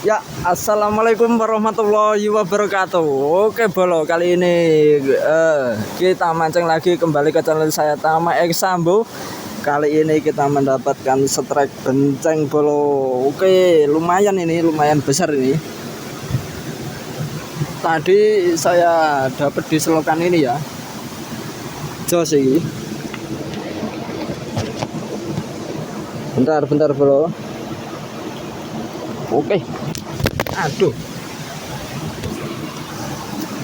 Ya, assalamualaikum warahmatullahi wabarakatuh. Oke, bolo, kali ini kita mancing lagi kembali ke channel saya Tama X Sambo. Kali ini kita mendapatkan strike benceng, bolo. Oke, lumayan ini, lumayan besar ini. Tadi saya dapat di selokan ini ya. Jos ini. Bentar, bolo. Oke. Aduh,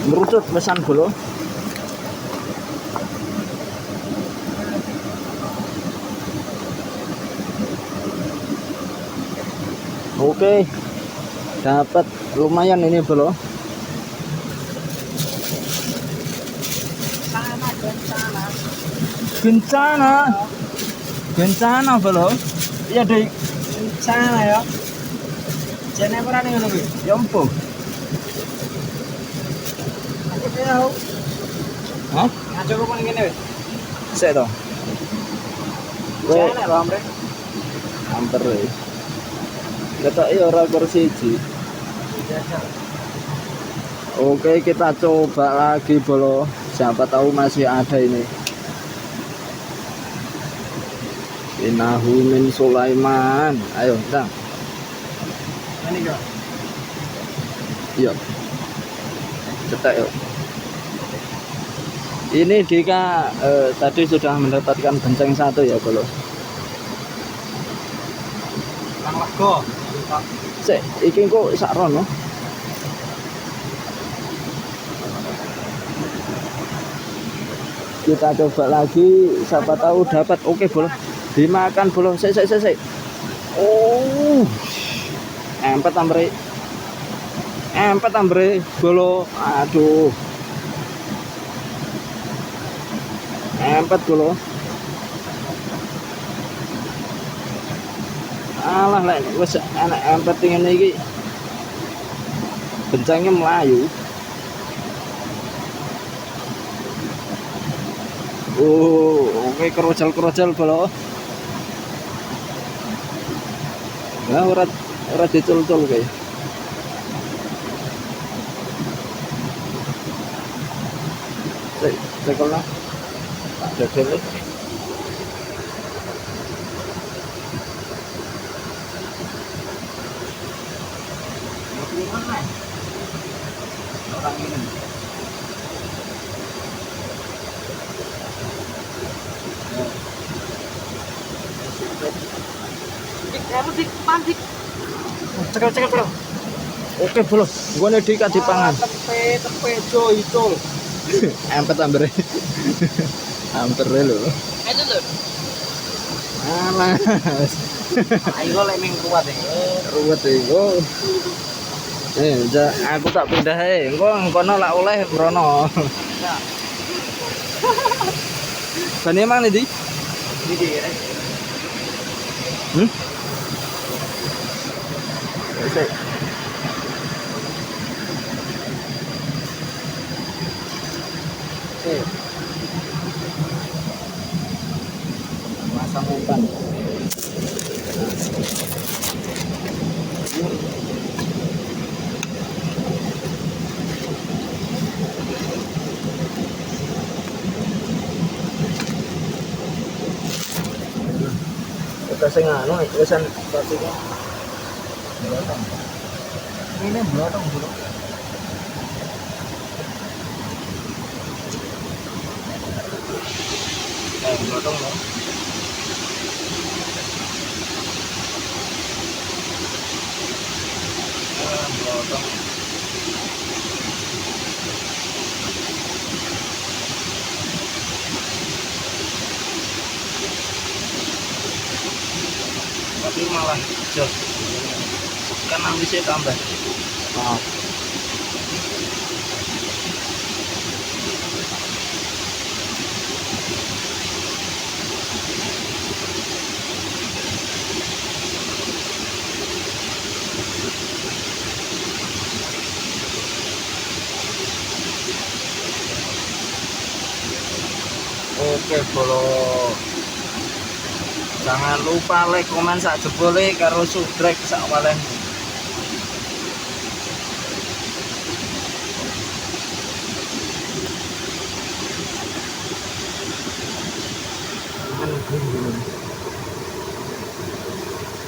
merucut pesan bolo. Oke, dapat lumayan ini bolo. Bencana bolo. Iya deh, bencana ya. Jangan pernah nih lebih, ya ampun. Aku tahu. Hah? Ngaco kok ngene wis. Sik to. Kowe nek amre. Amper wis. Ketoke ora kursi siji. Oke, kita coba lagi bolo. Siapa tahu masih ada ini. Innahu min Sulaiman. Ayo, Bang. Ini kok. Yuk. Cetak yuk. Ini Dika tadi sudah mendapatkan benceng satu ya, bolo. Kang lego. Sik, iki kok sak rono. Kita coba lagi, siapa tahu dapat. Oke, bolo. Dimakan bolo. Sik. Oh. Empet ambre bolo. Aduh, empet bolo. Alah lek wis enak empet ngene iki bencangnya melayu. Oke, kerojal bolo. Nah, ora dicul-cul kayak. Cekel lah. Ada dele. Orang ini. Cekel bro. Oke bro, gua nih Dika di pangan. Tepe icul. Empet ambre. Ambre lho. Ayo lho. Alah. Ayo lek ming kuat iki. Ruwet iki. Aku tak pindah ae. Engko kono lak oleh mrono. Bane mang ndi? Iki. Oke. Masang umpan. Kita sing anu wisan pastinya. Ini blotong bro. Blotong loh. Blotong. Tapi malah jos. Kan ambisnya tambah. Maaf. Oke bolo. Jangan lupa like, komen sak jebole karo subrek sak waleh.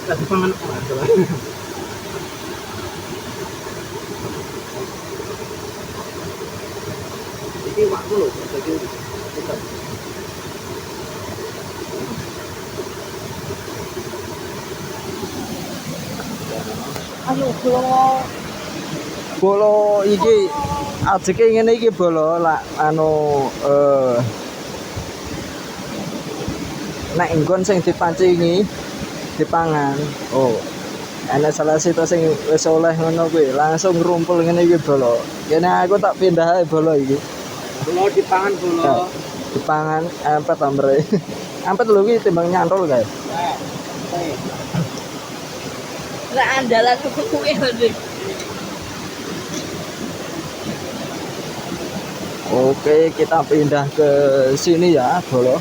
Lagi pangan iki waktu lho, iki ayo bolo iki ajeke ngene iki bolo lak anu nek nggon sing dipancingi dipangan. Oh. Ana salah satu sing wis oleh ngono kuwi langsung ngrumpul ngene iki bolo. Kene aku tak pindah ae bolo iki. Bolo dipangan bolo. Ya, dipangan ampet ambre. Ampet lho iki timbang nyantol kae. Lah andalan kuwi lho. Oke, kita pindah ke sini ya, bolo.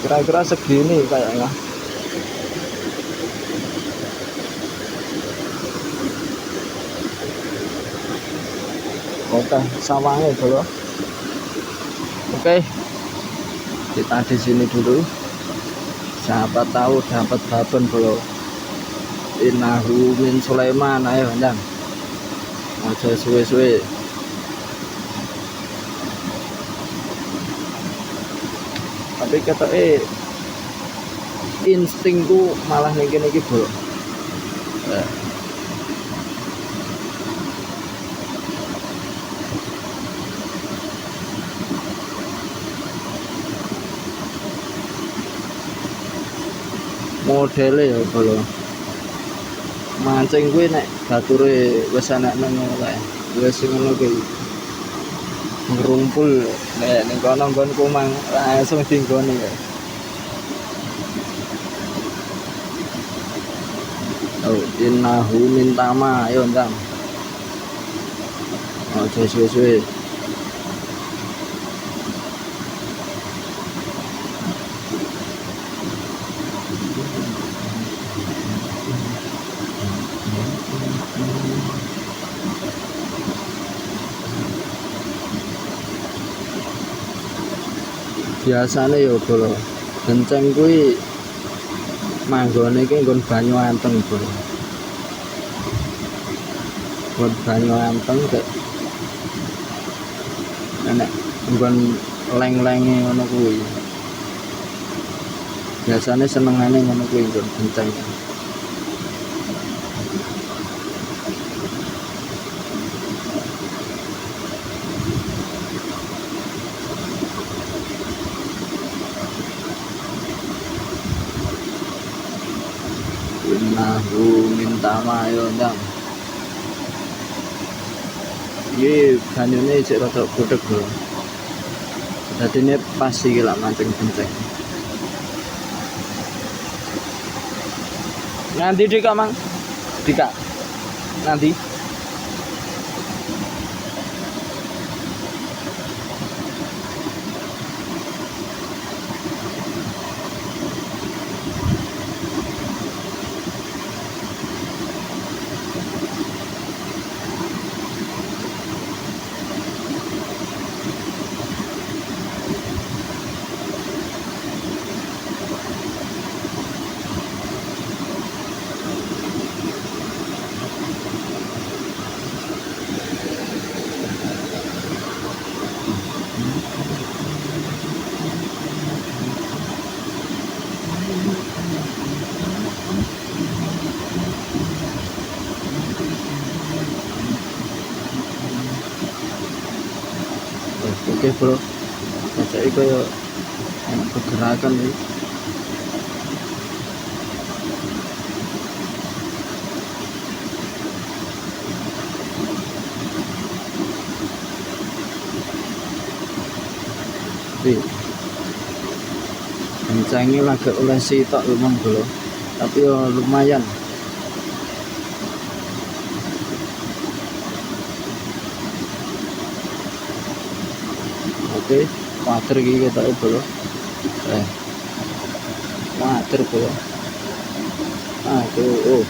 Kira-kira segini kayaknya. Oke, sawangnya bolo. Oke, kita di sini dulu. Siapa tahu dapat babon bolo. Innahu min Sulaiman, ayo ndang. Aja suwe-suwe. Tapi ketoke instingku malah ning kene iki, Bro. Modele ya, Bro. Mancing kuwi nek bature wis ana nang kae. Wis ngono kuwi. Ngrumpul nek ning kono nggonku mang langsung dinggone ya. Oh, innahu min tama, ayo ndang. Aja suwe-suwe. Biasane ya bolo genceng kuwi manggone iki nggon banyu anteng bolo. Nggon banyu anteng kek enek nggon leng-lenge ngono kuwi. Biasane senengane ngono kuwi nggon genceng. Innahu min tama, ayo ndang. Iki banyune cek rada budheg lho. Dadine pas iki lak mancing genceng. Nanti Dika Mang. Dika. Nanti. Oke bro, jadi kayak pergerakan nih. Kencangnya lagi oleh sitok lumayan bro, tapi ya lumayan. Oke, water iki kita bro. Water bro. Aduh, oh.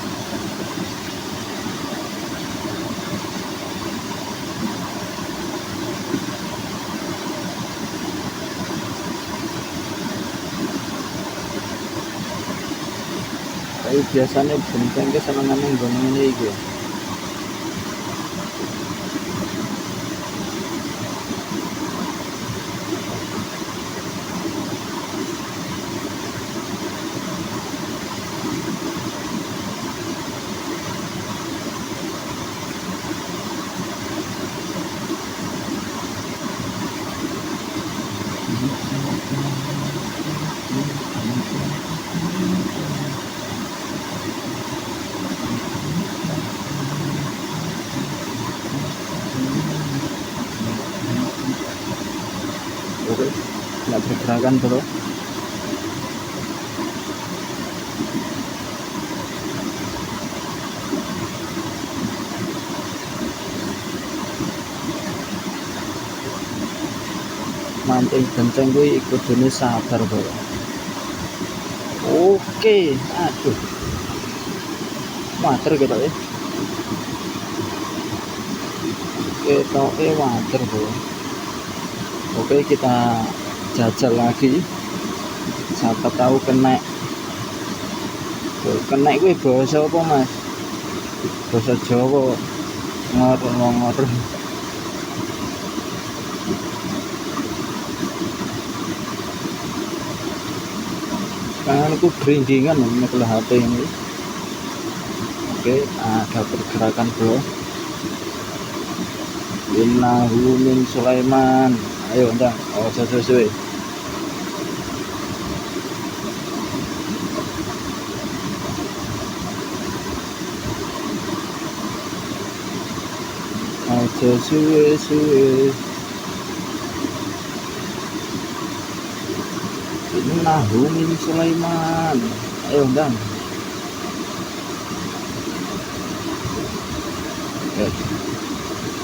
biasanya benteng ke senengane nggon ngene iki. Oke, nggak bergerakan bro. Mancing benceng gue ikut jenis sabar bro. Oke, aduh, water gitu ya. Kita water bro. Oke, kita jajal lagi. Siapa tahu kena. Kena gue bahasa apa mas? Bahasa Jawa. Ngor. Tanganku berindingan menekel HP ini. Oke, ada pergerakan bro. Innahu min Sulaiman. Ayo ndang, sesuai. Aja suwe. Innahu min Sulaiman. Ayo ndang. Oke.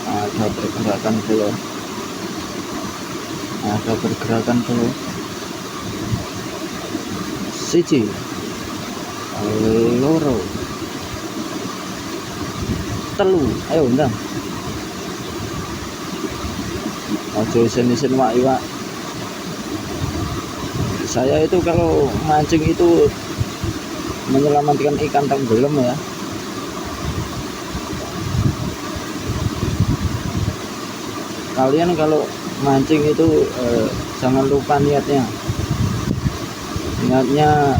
Ada pergerakan bro. Siji loro telu, ayo ndang. Ojo isin wak. Saya itu kalau mancing itu menyelamatkan ikan tenggelam ya. Kalian kalau mancing itu jangan lupa niatnya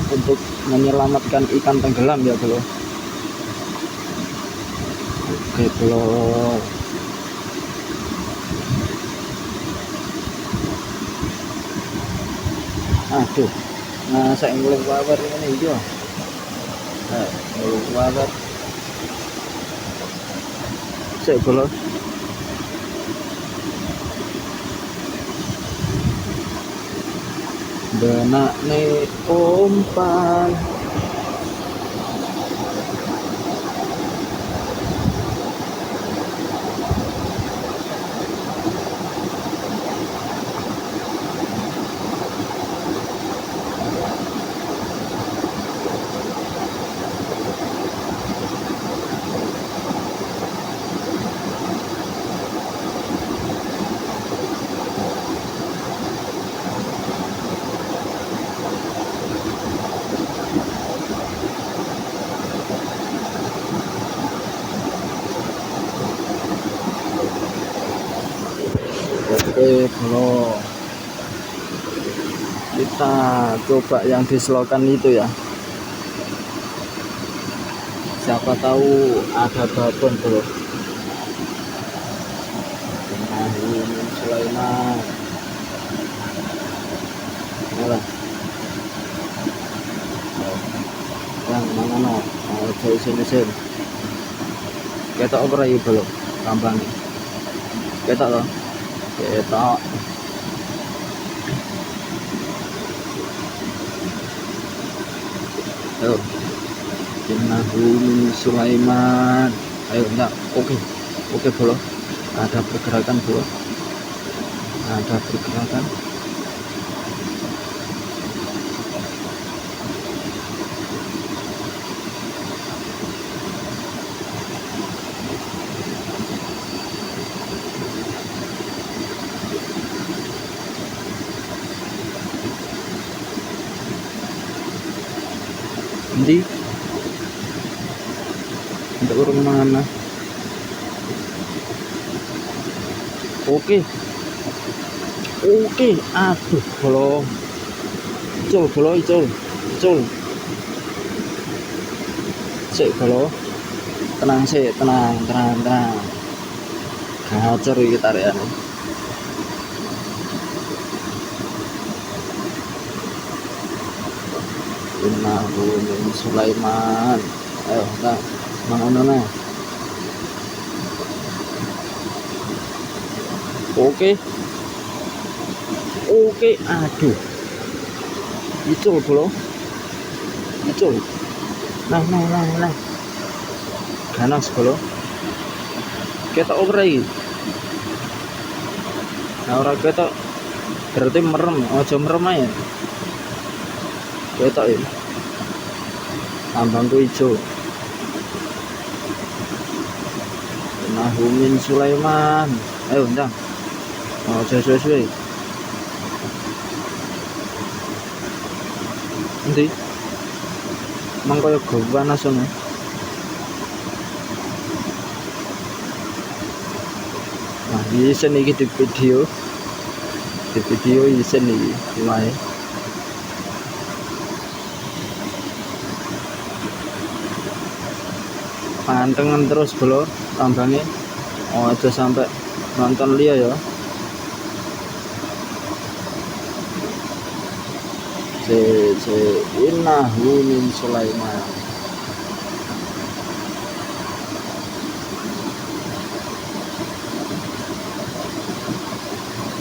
untuk menyelamatkan ikan tenggelam ya bro. Oke bro. Aduh, nah saya ngulung wawer ini hijau. Ngulung wawer saya bro. Benak nih umpan. Oke bro, kita coba yang di selokan itu ya. Siapa tahu ada babon bro. Sulaiman. Yang mana no? Jauh sini. Kita operai belum? Kambang. Kita loh. Ketok. Ayo. Innahu min Sulaiman. Ayo enggak. Oke bro. Ada pergerakan bro. Nanti urung mana. Oke. Oke, aduh, bolong. Icul, bolong, icul. Icul. Sik, bolong. Tenang sih, tenang. Gacor iki tarikane. Innahu min Sulaiman. Ayo, nah, mangono nah. Oke. Oke, aduh. Icul, bro. Icul. Nah. Ganas, bro. Ketok ora iki. Nah, ora ketok. Berarti merem, aja merem ae. Ketok ya. Tambangku ijo. Innahu min Sulaiman. Ayo, ndang. Aja suwe-suwe. Endi? Mang koyo panas ngono. Nah, isen iki di video. Di video isen iki wae. Pantengin terus bro tambangnya. Oh, aja sampai nonton liya ya. Innahu min Sulaiman.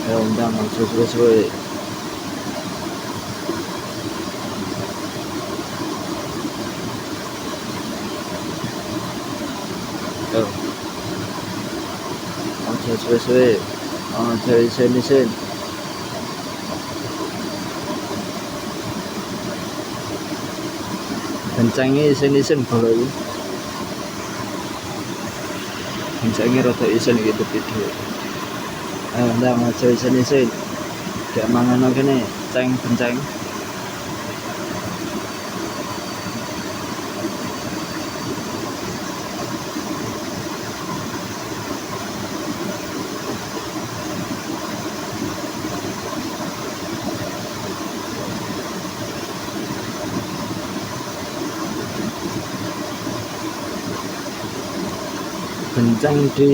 Ya undang sesuai. Yo. Sesuai. Isen. Kencangnya isen kalau ini. Kencangnya rada isen gitu video. Ayo ndang aja isen. Gak mangan kene, kencang. Kencang di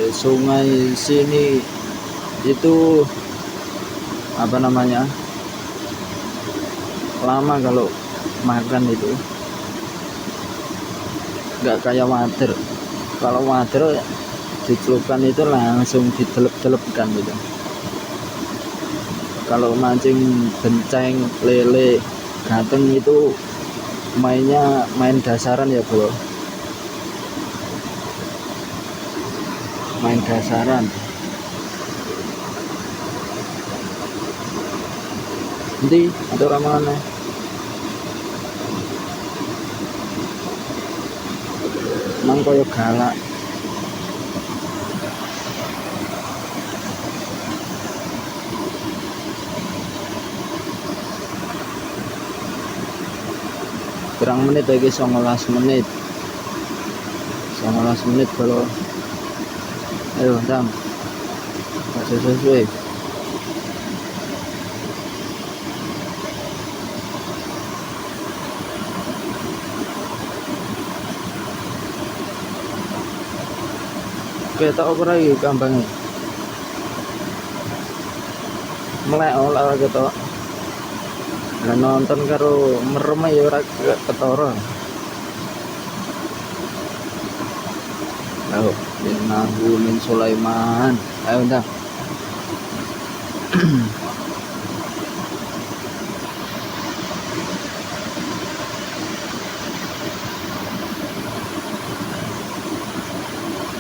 sungai sini itu apa namanya, lama kalau makan itu nggak kayak water. Kalau water dicelupkan itu langsung ditelep-telepkan gitu. Kalau mancing benceng, lele, ganteng itu main dasaran ya bro, main dasaran. Nanti ada orang mana? Nang koyo galak. Kurang menit lagi, 19 menit. 19 menit bro. Ayo ndang. Sesuai. Ketok apa lagi kambangnya? Melek ora ketok. Lah nonton karo merem ya ora ketara. Ayo, innahu min Sulaiman. Ayo ndang.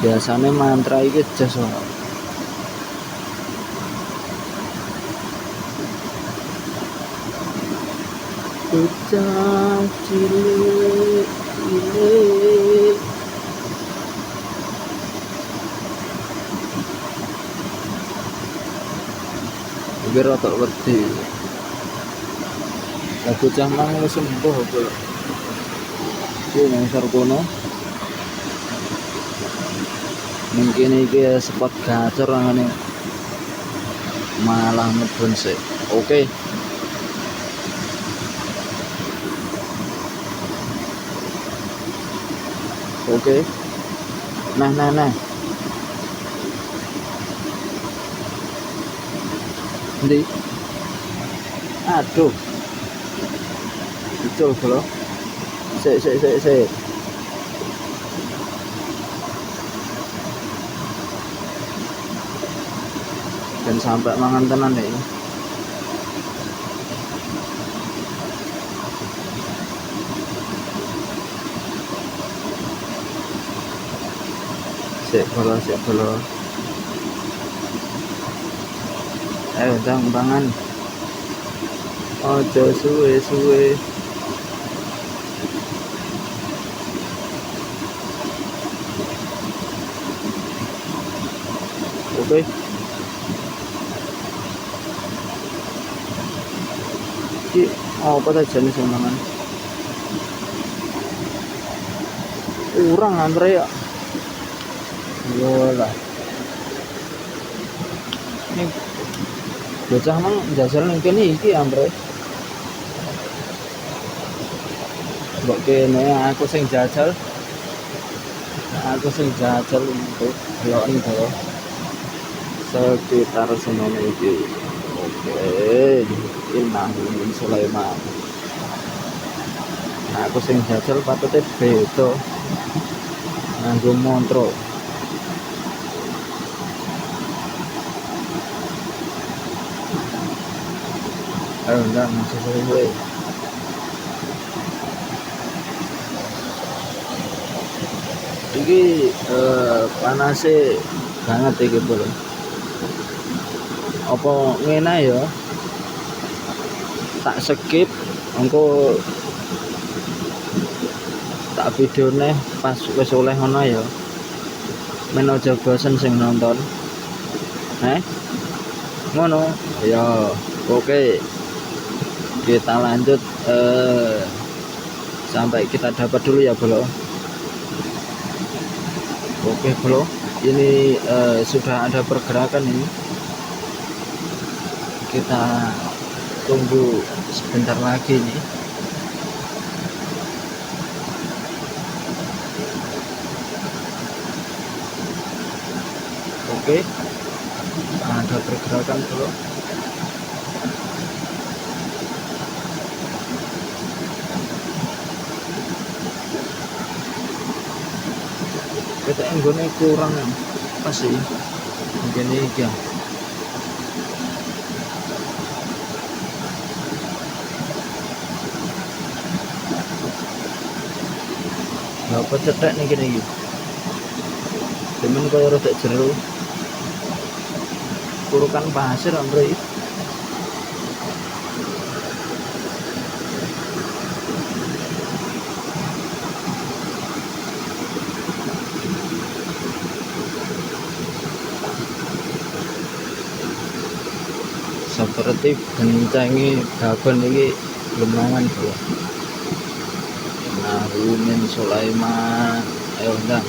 Biasanya mantra iki jas ora. Bocah cilik cilik iki rada wedi. Lah bocah mang wis sembuh kok. Iki nang sarkono mungkin iki spot gacor ngene malah ngedon sih. Oke. Oke. Nah. Ndi? Aduh. Betul, Bro. Sik. Dan sampai mangan tenan nih. Sik bolo. Ayo dang pangan. Ojo suwe. Oke. Ki apa ta jenis mangan? Urang Andre ya. Yolah. Ini bocah nang jajal nang kene iki Andre. Mbok kene aku sing jajal. Untuk deloken to. Sekitar semono iki. Oke. Innahu Sulaiman. Aku sing jajal patute beda. Nganggo montro. Ayo ndak sesuai. Iki panase banget iki, Bro. Apa ngene ya? Tak skip engko tak videone pas wis oleh ngono ya. Men aja bosen sing nonton. Ngono. Ya, oke. Kita lanjut sampai kita dapat dulu ya, Bro. Oke, Bro. Ini sudah ada pergerakan ini. Kita tunggu sebentar lagi nih. Oke. Ada pergerakan, Bro. Kita enggone kurang pas sih mungkin iki ya. Apa cetek nih gini iki. Demen kaya rada jero. Kurukan pasir Andre. Seperti bencangi babon ini belum mangan, Bro. Nahumin Sulaiman. Ayo ndang.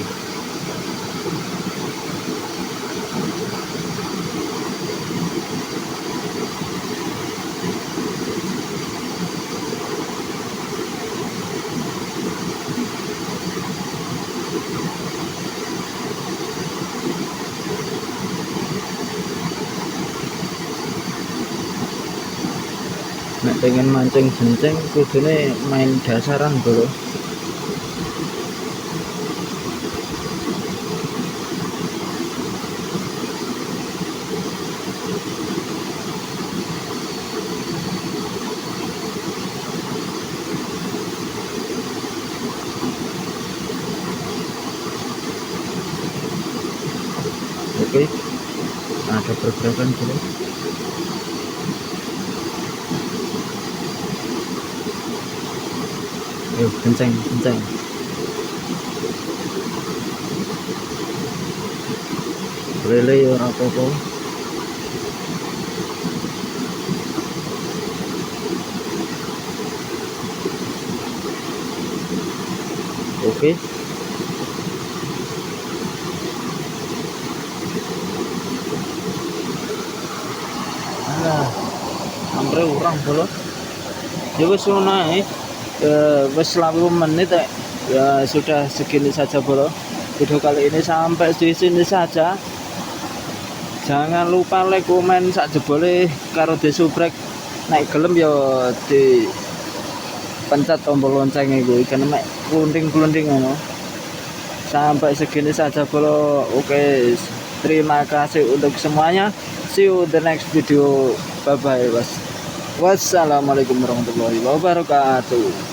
Nek pengen mancing benceng kudune main dasaran, Bro. Oke. Ada pergerakan, Bro. Ayo kenceng. Lele ora apa-apa. Oke. kurang bolo. Ya wis ngono ae. Wis 20 menit ya sudah segini saja bro. Video kali ini sampai di sini saja. Jangan lupa like, komen, sak jebole karo disubrek. Nek gelem ya di pencet tombol lonceng iku kan mek klunding-klunding ngono. Sampai segini saja bro. Oke, terima kasih untuk semuanya. See you the next video. Bye bye. Wassalamualaikum warahmatullahi wabarakatuh.